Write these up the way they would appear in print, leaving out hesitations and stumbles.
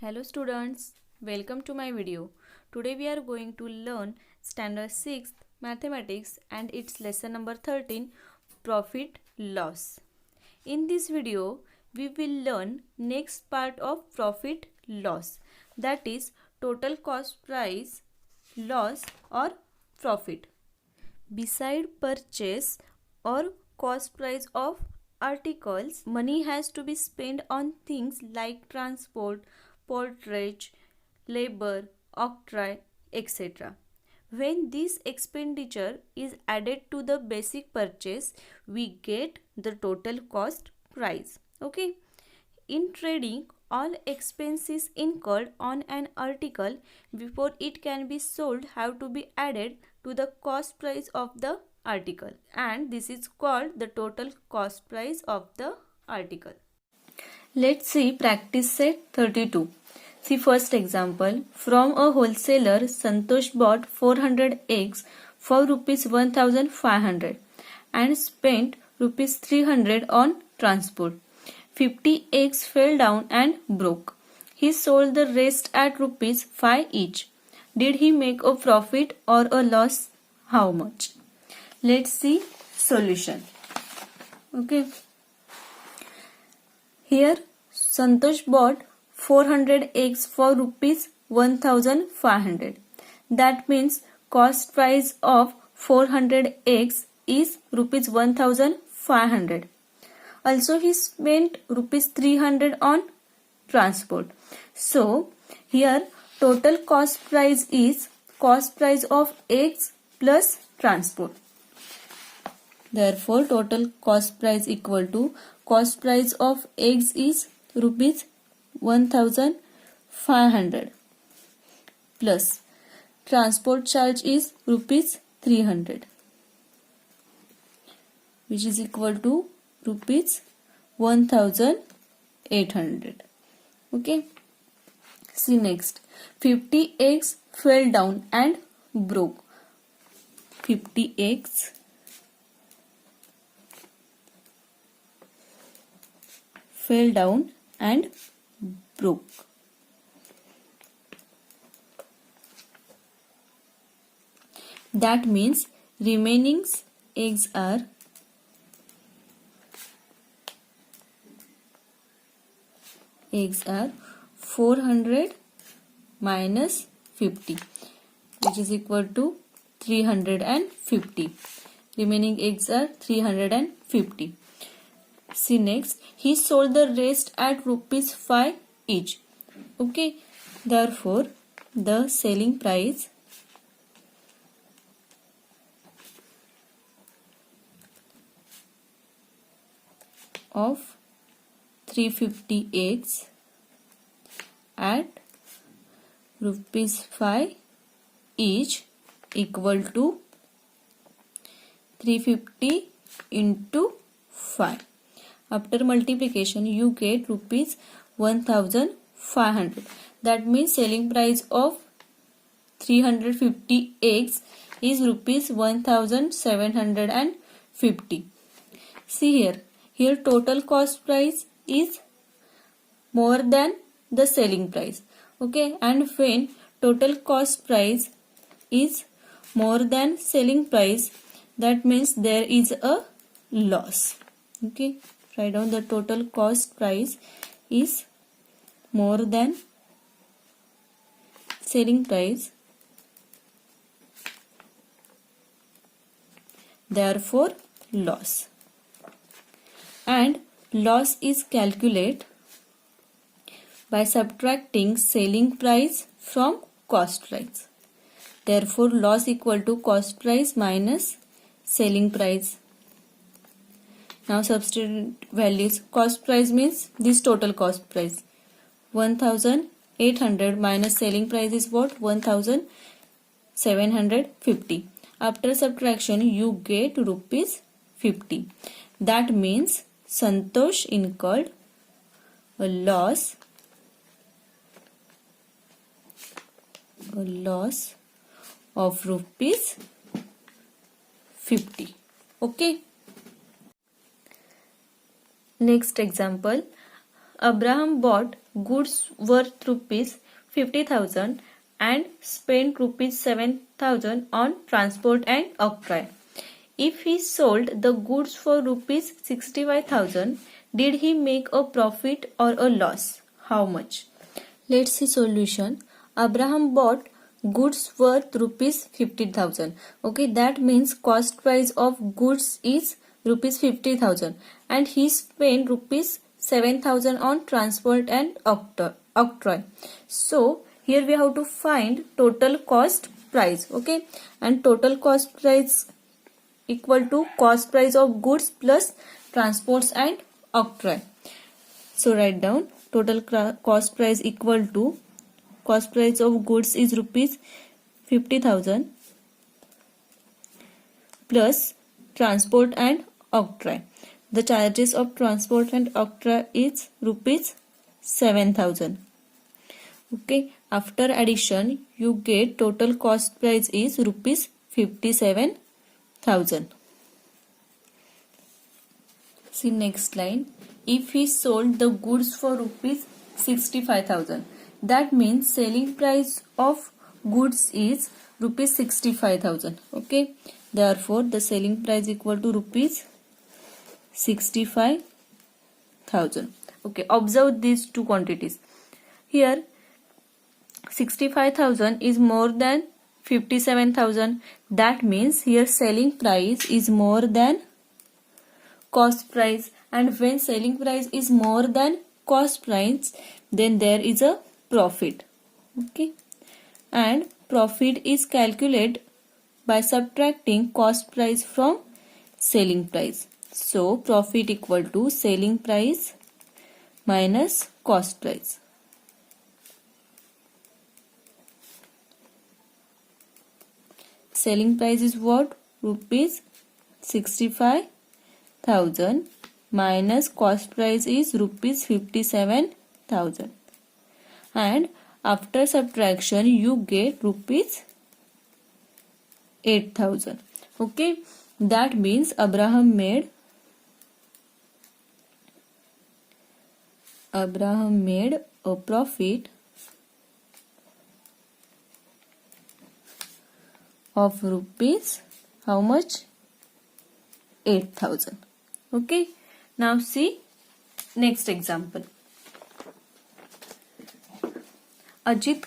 Hello students, welcome to my video. Today we are going to learn standard 6th mathematics and its lesson number 13 profit loss. In this video we will learn next part of profit loss, that is total cost price, loss or profit. Beside purchase or cost price of articles, money has to be spent on things like transport, porterage, labor, octroi, etc. When this expenditure is added to the basic purchase, we get the total cost price. Okay. In trading, all expenses incurred on an article before it can be sold have to be added to the cost price of the article, and this is called the total cost price of the article. Let's see practice set 32. See first example. From a wholesaler, Santosh bought 400 eggs for rupees 1500 and spent rupees 300 on transport. 50 eggs fell down and broke. He sold the rest at rupees 5 each. Did he make a profit or a loss? How much? Let's see solution. Okay. Here Santosh bought 400 eggs for rupees 1500. That means cost price of 400 eggs is rupees 1500. Also he spent rupees 300 on transport. So here total cost price is cost price of eggs plus transport. Therefore total cost price equal to cost price of eggs is rupees 1500 plus transport charge is rupees 300, which is equal to rupees 1800. Okay. See next. 50 eggs fell down and broke. 50 eggs fell down and broke. That means remaining eggs are 400 minus 50, which is equal to 350. Remaining eggs are 350. See next. He sold the rest at rupees 5 each. Okay. Therefore, the selling price of 350 eggs at rupees 5 each equal to 350 into 5. After multiplication you get rupees 1500. That means selling price of 350 eggs is rupees 1750. See here. Here total cost price is more than the selling price. Okay. And when total cost price is more than selling price, that means there is a loss. Okay. Write down the total cost price is more than selling price. Therefore, loss. And loss is calculated by subtracting selling price from cost price. Therefore, loss equal to cost price minus selling price. Now substitute values. Cost price means this total cost price. 1800 minus selling price is what? 1750. After subtraction you get rupees 50. That means Santosh incurred a loss of rupees 50. Okay. Next example. Abraham bought goods worth rupees 50,000 and spent rupees 7,000 on transport and octroi. If he sold the goods for rupees 65,000, did he make a profit or a loss? How much? Let's see solution. Abraham bought goods worth rupees 50,000. Okay, that means cost price of goods is rupees 50,000 and he spent rupees 7,000 on transport and octroi. So here we have to find total cost price. Okay, and total cost price equal to cost price of goods plus transports and octroi. So write down total cost price equal to cost price of goods is rupees 50,000 plus transport and octroi. The charges of transport and octroi is rupees 7,000. Okay, after addition you get total cost price is rupees 57,000. See next line. If he sold the goods for rupees 65,000, that means selling price of goods is rupees 65,000. Okay, therefore the selling price equal to rupees 65,000. Okay, observe these two quantities. Here 65,000 is more than 57,000. That means here selling price is more than cost price, and when selling price is more than cost price, then there is a profit. Okay, and profit is calculated by subtracting cost price from selling price. So profit equal to selling price minus cost price. Selling price is what? Rupees 65,000 minus cost price is rupees 57,000, and after subtraction you get rupees 8,000. Okay, that means Abraham made a profit of rupees how much? 8,000. Okay, now see next example. Ajit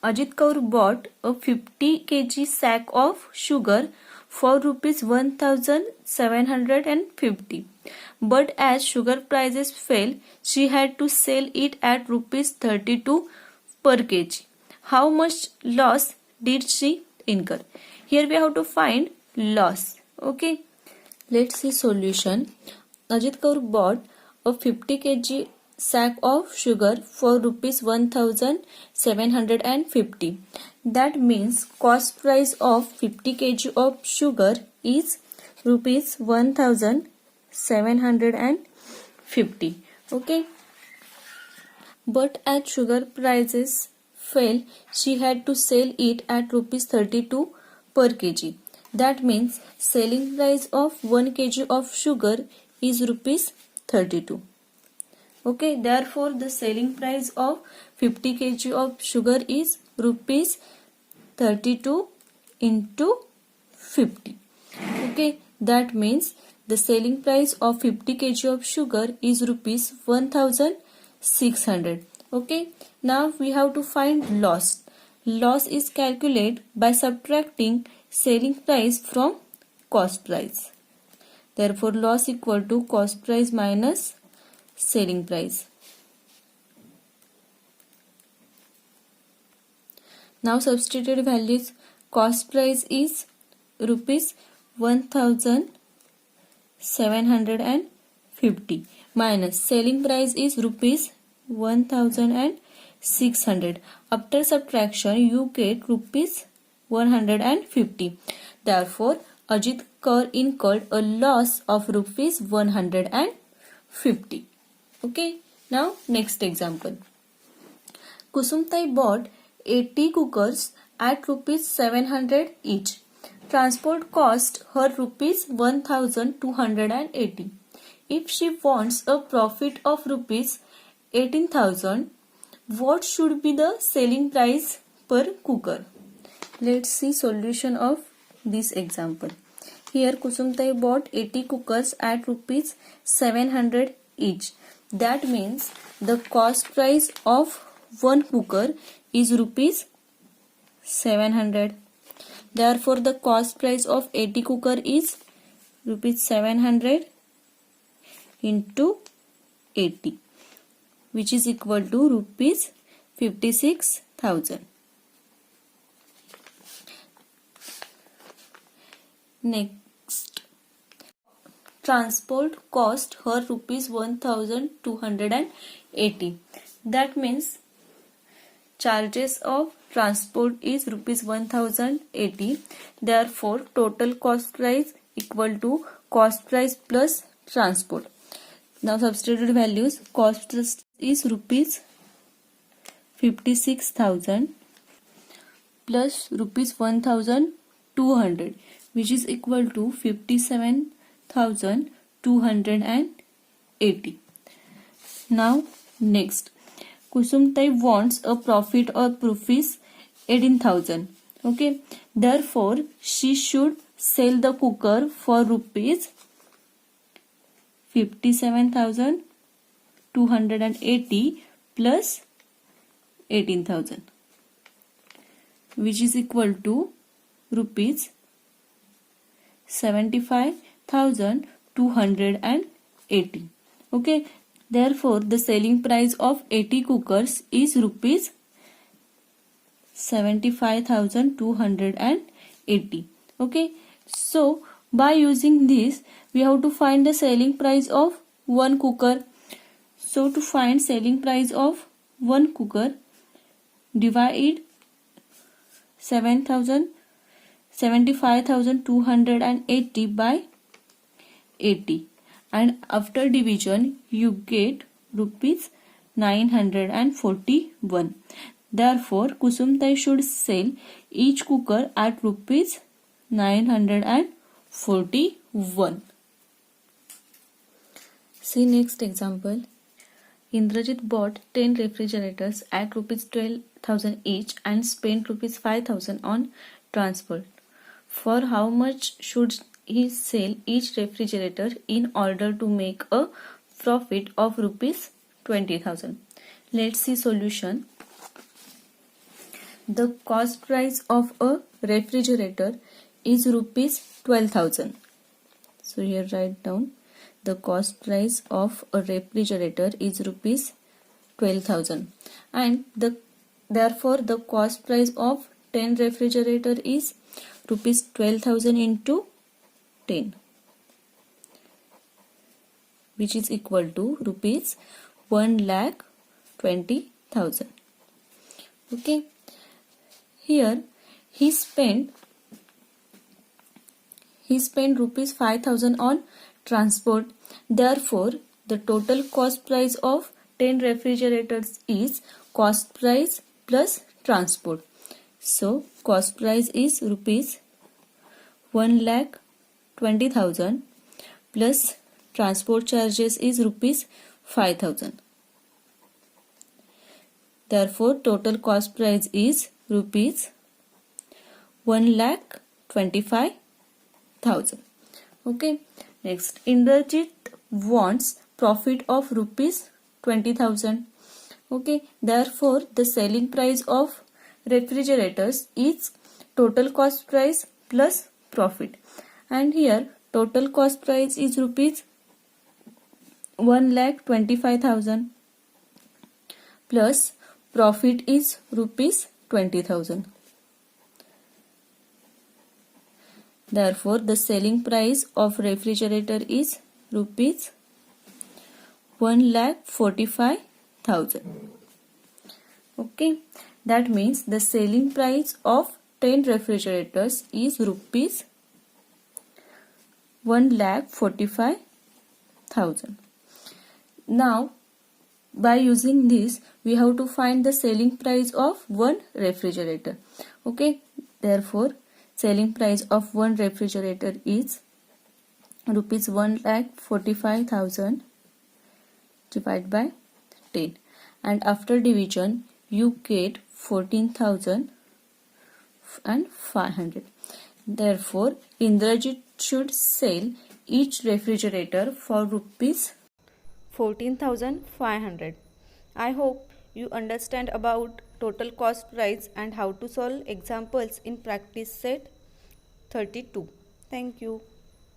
Kaur bought a 50 kg sack of sugar for rupees 1,750. But as sugar prices fell, she had to sell it at rupees 32 per kg. How much loss did she incur? Here we have to find loss. Okay, let's see solution. Ajit Kaur bought a 50 kg sack of sugar for rupees 1,750. That means cost price of 50 kg of sugar is rupees 1,750. Okay, but as sugar prices fell, she had to sell it at rupees 32 per kg. That means selling price of 1 kg of sugar is rupees 32. Okay, therefore the selling price of 50 kg of sugar is rupees 32 into 50. Okay, that means the selling price of 50 kg of sugar is rupees 1,600. Okay, now we have to find loss. Loss is calculated by subtracting selling price from cost price. Therefore loss equal to cost price minus selling price. Now substitute values. Cost price is rupees 1,750 minus selling price is rupees 1,600. After subtraction you get rupees 150. Therefore Ajit Kaur incurred a loss of rupees 150. Okay, now next example. Kusumtai bought 80 cookers at rupees 700 each. Transport cost her rupees 1,280. If she wants a profit of rupees 18,000, what should be the selling price per cooker? Let's see solution of this example. Here Kusumtai bought 80 cookers at rupees 700 each. That means the cost price of one cooker is rupees 700. Therefore the cost price of 80 cooker is rupees 700 into 80, which is equal to rupees 56,000. Next, transport cost her rupees 1,280. That means charges of transport is rupees 1,080. Therefore total cost price equal to cost price plus transport. Now substitute values. Cost is rupees 56,000 plus rupees 1,200, which is equal to 57,280. Now next, Kusumtai wants a profit or rupees 18,000. Okay, therefore she should sell the cooker for rupees 57,280 plus 18,000, which is equal to rupees 75,280. Okay, therefore the selling price of 80 cookers is rupees 75,280. Okay, so by using this we have to find the selling price of one cooker. So to find selling price of one cooker, divide 75,280 by 80, and after division you get rupees 941. Therefore Kusumtai should sell each cooker at rupees 941. See next example. Indrajit bought 10 refrigerators at rupees 12,000 each and spent rupees 5,000 on transport. For how much should he sell each refrigerator in order to make a profit of rupees 20,000? Let's see solution. The cost price of a refrigerator is rupees 12,000. So here write down the cost price of a refrigerator is rupees 12,000, and therefore the cost price of 10 refrigerator is rupees 12,000 into 10, which is equal to rupees 1,20,000. Okay, here he spent rupees 5,000 on transport. Therefore the total cost price of 10 refrigerators is cost price plus transport. So cost price is rupees 1,20,000 plus transport charges is rupees 5,000. Therefore total cost price is rupees 1,25,000. Okay, next, Indrajit wants profit of rupees 20,000. Okay, therefore the selling price of refrigerators is total cost price plus profit, and here total cost price is rupees 1,25,000 plus profit is rupees 20,000. Therefore the selling price of refrigerator is rupees 1,45,000. Okay, that means the selling price of 10 refrigerators is rupees 1,45,000. Now by using this we have to find the selling price of one refrigerator. Okay, therefore selling price of one refrigerator is rupees 1,45,000 divided by 10, and after division you get 14,500. Therefore, Indrajit should sell each refrigerator for rupees 14,500. I hope you understand about total cost price and how to solve examples in practice set 32. Thank you.